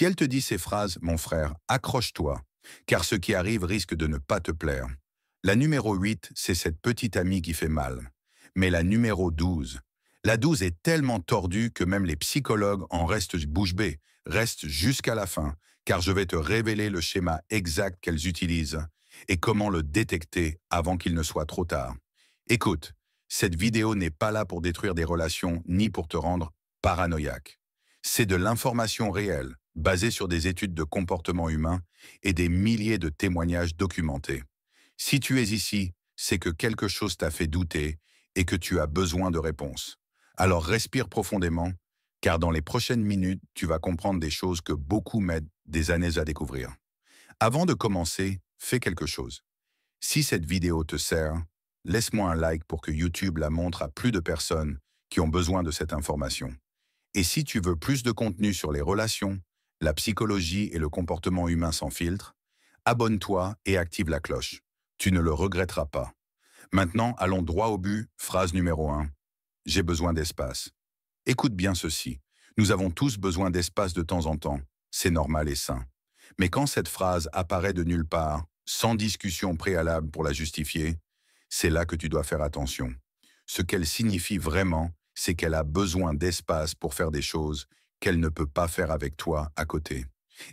Si elle te dit ces phrases, mon frère, accroche-toi, car ce qui arrive risque de ne pas te plaire. La numéro 8, c'est cette petite amie qui fait mal. Mais la numéro 12, la 12 est tellement tordue que même les psychologues en restent bouche bée, restent jusqu'à la fin, car je vais te révéler le schéma exact qu'elles utilisent et comment le détecter avant qu'il ne soit trop tard. Écoute, cette vidéo n'est pas là pour détruire des relations ni pour te rendre paranoïaque. C'est de l'information réelle, basée sur des études de comportement humain et des milliers de témoignages documentés. Si tu es ici, c'est que quelque chose t'a fait douter et que tu as besoin de réponses. Alors respire profondément, car dans les prochaines minutes, tu vas comprendre des choses que beaucoup mettent des années à découvrir. Avant de commencer, fais quelque chose. Si cette vidéo te sert, laisse-moi un like pour que YouTube la montre à plus de personnes qui ont besoin de cette information. Et si tu veux plus de contenu sur les relations, la psychologie et le comportement humain sans filtre, abonne-toi et active la cloche. Tu ne le regretteras pas. Maintenant, allons droit au but, phrase numéro 1. J'ai besoin d'espace. Écoute bien ceci. Nous avons tous besoin d'espace de temps en temps. C'est normal et sain. Mais quand cette phrase apparaît de nulle part, sans discussion préalable pour la justifier, c'est là que tu dois faire attention. Ce qu'elle signifie vraiment, c'est qu'elle a besoin d'espace pour faire des choses qu'elle ne peut pas faire avec toi à côté.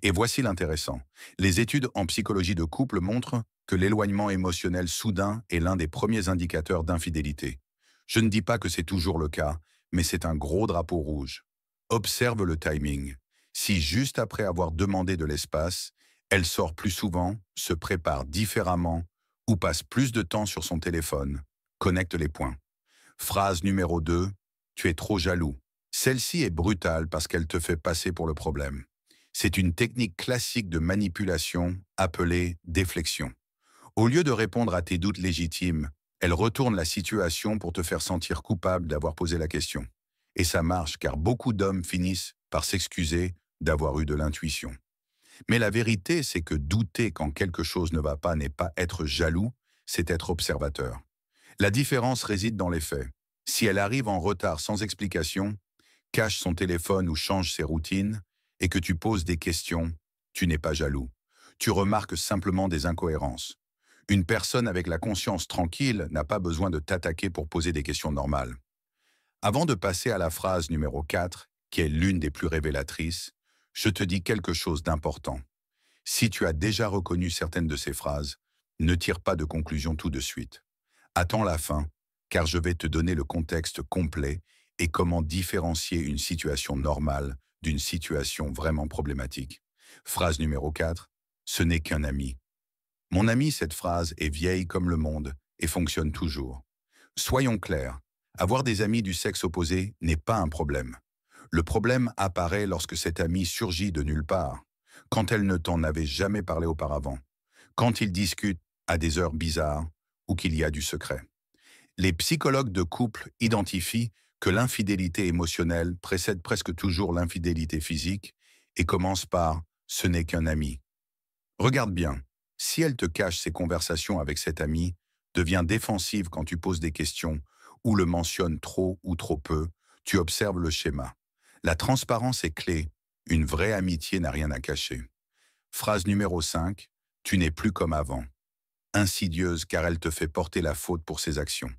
Et voici l'intéressant. Les études en psychologie de couple montrent que l'éloignement émotionnel soudain est l'un des premiers indicateurs d'infidélité. Je ne dis pas que c'est toujours le cas, mais c'est un gros drapeau rouge. Observe le timing. Si juste après avoir demandé de l'espace, elle sort plus souvent, se prépare différemment ou passe plus de temps sur son téléphone, connecte les points. Phrase numéro 2, tu es trop jaloux. Celle-ci est brutale parce qu'elle te fait passer pour le problème. C'est une technique classique de manipulation appelée déflexion. Au lieu de répondre à tes doutes légitimes, elle retourne la situation pour te faire sentir coupable d'avoir posé la question. Et ça marche car beaucoup d'hommes finissent par s'excuser d'avoir eu de l'intuition. Mais la vérité, c'est que douter quand quelque chose ne va pas n'est pas être jaloux, c'est être observateur. La différence réside dans les faits. Si elle arrive en retard sans explication, cache son téléphone ou change ses routines, et que tu poses des questions, tu n'es pas jaloux. Tu remarques simplement des incohérences. Une personne avec la conscience tranquille n'a pas besoin de t'attaquer pour poser des questions normales. Avant de passer à la phrase numéro 4, qui est l'une des plus révélatrices, je te dis quelque chose d'important. Si tu as déjà reconnu certaines de ces phrases, ne tire pas de conclusion tout de suite. Attends la fin, car je vais te donner le contexte complet et comment différencier une situation normale d'une situation vraiment problématique. Phrase numéro 4, ce n'est qu'un ami. Mon ami, cette phrase est vieille comme le monde et fonctionne toujours. Soyons clairs, avoir des amis du sexe opposé n'est pas un problème. Le problème apparaît lorsque cette amie surgit de nulle part, quand elle ne t'en avait jamais parlé auparavant, quand ils discutent à des heures bizarres ou qu'il y a du secret. Les psychologues de couple identifient que l'infidélité émotionnelle précède presque toujours l'infidélité physique et commence par « ce n'est qu'un ami ». Regarde bien, si elle te cache ses conversations avec cet ami, devient défensive quand tu poses des questions ou le mentionne trop ou trop peu, tu observes le schéma. La transparence est clé, une vraie amitié n'a rien à cacher. Phrase numéro 5, tu n'es plus comme avant. Insidieuse car elle te fait porter la faute pour ses actions.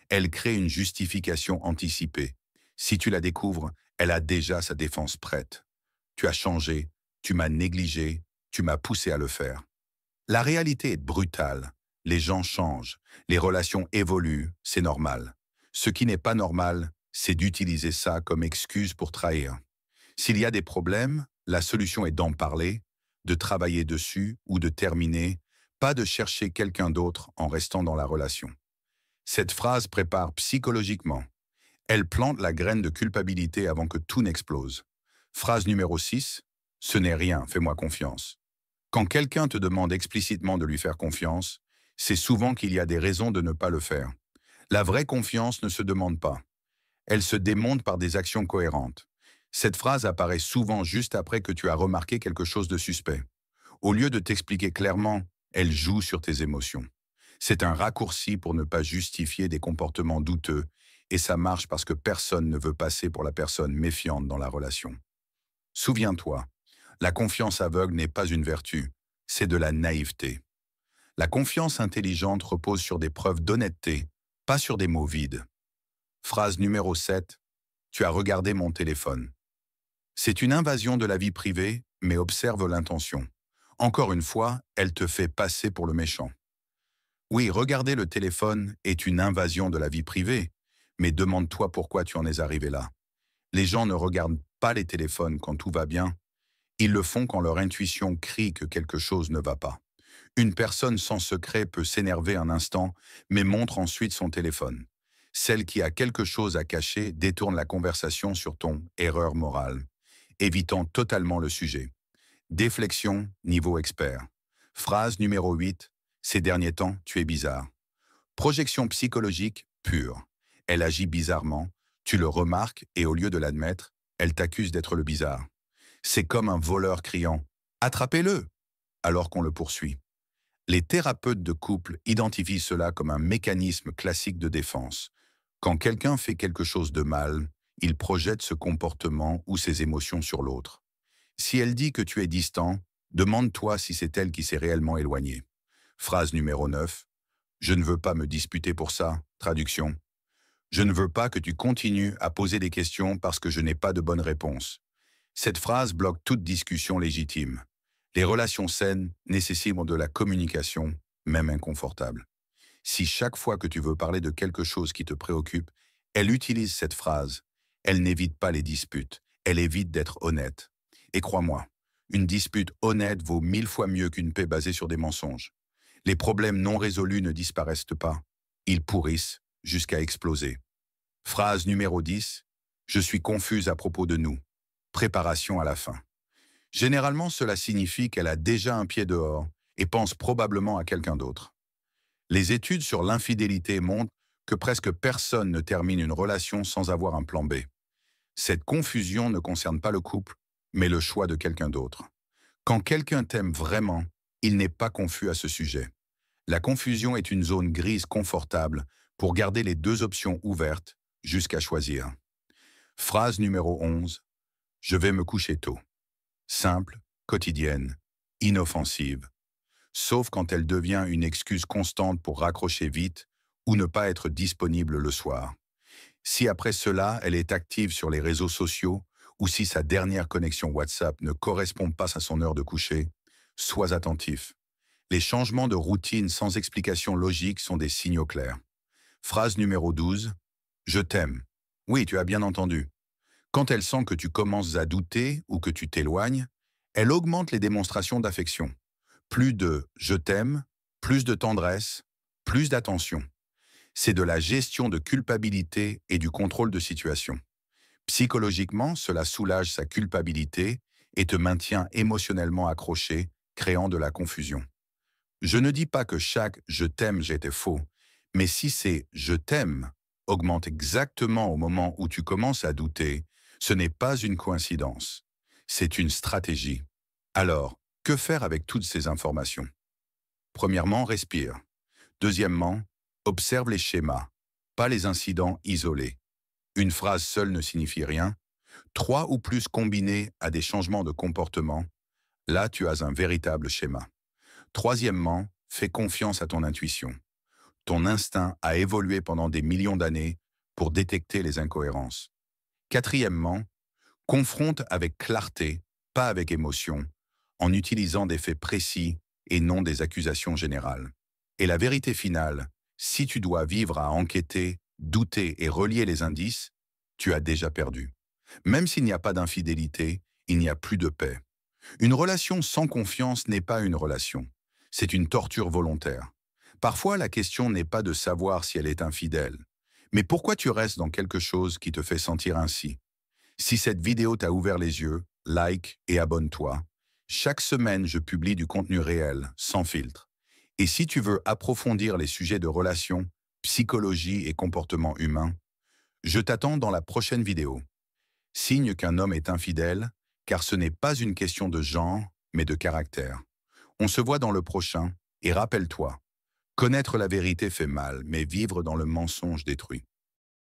Elle crée une justification anticipée. Si tu la découvres, elle a déjà sa défense prête. Tu as changé, tu m'as négligé, tu m'as poussé à le faire. La réalité est brutale. Les gens changent, les relations évoluent, c'est normal. Ce qui n'est pas normal, c'est d'utiliser ça comme excuse pour trahir. S'il y a des problèmes, la solution est d'en parler, de travailler dessus ou de terminer, pas de chercher quelqu'un d'autre en restant dans la relation. Cette phrase prépare psychologiquement. Elle plante la graine de culpabilité avant que tout n'explose. Phrase numéro 6, ce n'est rien, fais-moi confiance. Quand quelqu'un te demande explicitement de lui faire confiance, c'est souvent qu'il y a des raisons de ne pas le faire. La vraie confiance ne se demande pas. Elle se démontre par des actions cohérentes. Cette phrase apparaît souvent juste après que tu as remarqué quelque chose de suspect. Au lieu de t'expliquer clairement, elle joue sur tes émotions. C'est un raccourci pour ne pas justifier des comportements douteux, et ça marche parce que personne ne veut passer pour la personne méfiante dans la relation. Souviens-toi, La confiance aveugle n'est pas une vertu, c'est de la naïveté. La confiance intelligente repose sur des preuves d'honnêteté, pas sur des mots vides. Phrase numéro 7. Tu as regardé mon téléphone. C'est une invasion de la vie privée, mais observe l'intention. Encore une fois, elle te fait passer pour le méchant. Oui, regarder le téléphone est une invasion de la vie privée, mais demande-toi pourquoi tu en es arrivé là. Les gens ne regardent pas les téléphones quand tout va bien, ils le font quand leur intuition crie que quelque chose ne va pas. Une personne sans secret peut s'énerver un instant, mais montre ensuite son téléphone. Celle qui a quelque chose à cacher détourne la conversation sur ton erreur morale, évitant totalement le sujet. Déflexion, niveau expert. Phrase numéro 8. Ces derniers temps, tu es bizarre. Projection psychologique pure. Elle agit bizarrement, tu le remarques et au lieu de l'admettre, elle t'accuse d'être le bizarre. C'est comme un voleur criant « Attrapez-le !» alors qu'on le poursuit. Les thérapeutes de couple identifient cela comme un mécanisme classique de défense. Quand quelqu'un fait quelque chose de mal, il projette ce comportement ou ses émotions sur l'autre. Si elle dit que tu es distant, demande-toi si c'est elle qui s'est réellement éloignée. Phrase numéro 9. Je ne veux pas me disputer pour ça. Traduction. Je ne veux pas que tu continues à poser des questions parce que je n'ai pas de bonne réponse. Cette phrase bloque toute discussion légitime. Les relations saines nécessitent de la communication, même inconfortable. Si chaque fois que tu veux parler de quelque chose qui te préoccupe, elle utilise cette phrase, elle n'évite pas les disputes, elle évite d'être honnête. Et crois-moi, une dispute honnête vaut 1000 fois mieux qu'une paix basée sur des mensonges. Les problèmes non résolus ne disparaissent pas, ils pourrissent jusqu'à exploser. Phrase numéro 10. Je suis confuse à propos de nous. Préparation à la fin. Généralement, cela signifie qu'elle a déjà un pied dehors et pense probablement à quelqu'un d'autre. Les études sur l'infidélité montrent que presque personne ne termine une relation sans avoir un plan B. Cette confusion ne concerne pas le couple, mais le choix de quelqu'un d'autre. Quand quelqu'un t'aime vraiment, il n'est pas confus à ce sujet. La confusion est une zone grise confortable pour garder les deux options ouvertes jusqu'à choisir. Phrase numéro 11. Je vais me coucher tôt. Simple, quotidienne, inoffensive. Sauf quand elle devient une excuse constante pour raccrocher vite ou ne pas être disponible le soir. Si après cela, elle est active sur les réseaux sociaux ou si sa dernière connexion WhatsApp ne correspond pas à son heure de coucher, sois attentif. Les changements de routine sans explication logique sont des signaux clairs. Phrase numéro 12. Je t'aime. Oui, tu as bien entendu. Quand elle sent que tu commences à douter ou que tu t'éloignes, elle augmente les démonstrations d'affection. Plus de « je t'aime », plus de tendresse, plus d'attention. C'est de la gestion de culpabilité et du contrôle de situation. Psychologiquement, cela soulage sa culpabilité et te maintient émotionnellement accroché, créant de la confusion. Je ne dis pas que chaque « je t'aime » j'étais faux, mais si c'est « je t'aime » augmente exactement au moment où tu commences à douter, ce n'est pas une coïncidence, c'est une stratégie. Alors, que faire avec toutes ces informations? Premièrement, respire. Deuxièmement, observe les schémas, pas les incidents isolés. Une phrase seule ne signifie rien. 3 ou plus combinés à des changements de comportement, là tu as un véritable schéma. Troisièmement, fais confiance à ton intuition. Ton instinct a évolué pendant des millions d'années pour détecter les incohérences. Quatrièmement, confronte avec clarté, pas avec émotion, en utilisant des faits précis et non des accusations générales. Et la vérité finale, si tu dois vivre à enquêter, douter et relier les indices, tu as déjà perdu. Même s'il n'y a pas d'infidélité, il n'y a plus de paix. Une relation sans confiance n'est pas une relation. C'est une torture volontaire. Parfois, la question n'est pas de savoir si elle est infidèle, mais pourquoi tu restes dans quelque chose qui te fait sentir ainsi. Si cette vidéo t'a ouvert les yeux, like et abonne-toi. Chaque semaine, je publie du contenu réel, sans filtre. Et si tu veux approfondir les sujets de relations, psychologie et comportement humain, je t'attends dans la prochaine vidéo. Signe qu'un homme est infidèle, car ce n'est pas une question de genre, mais de caractère. On se voit dans le prochain, et rappelle-toi, connaître la vérité fait mal, mais vivre dans le mensonge détruit.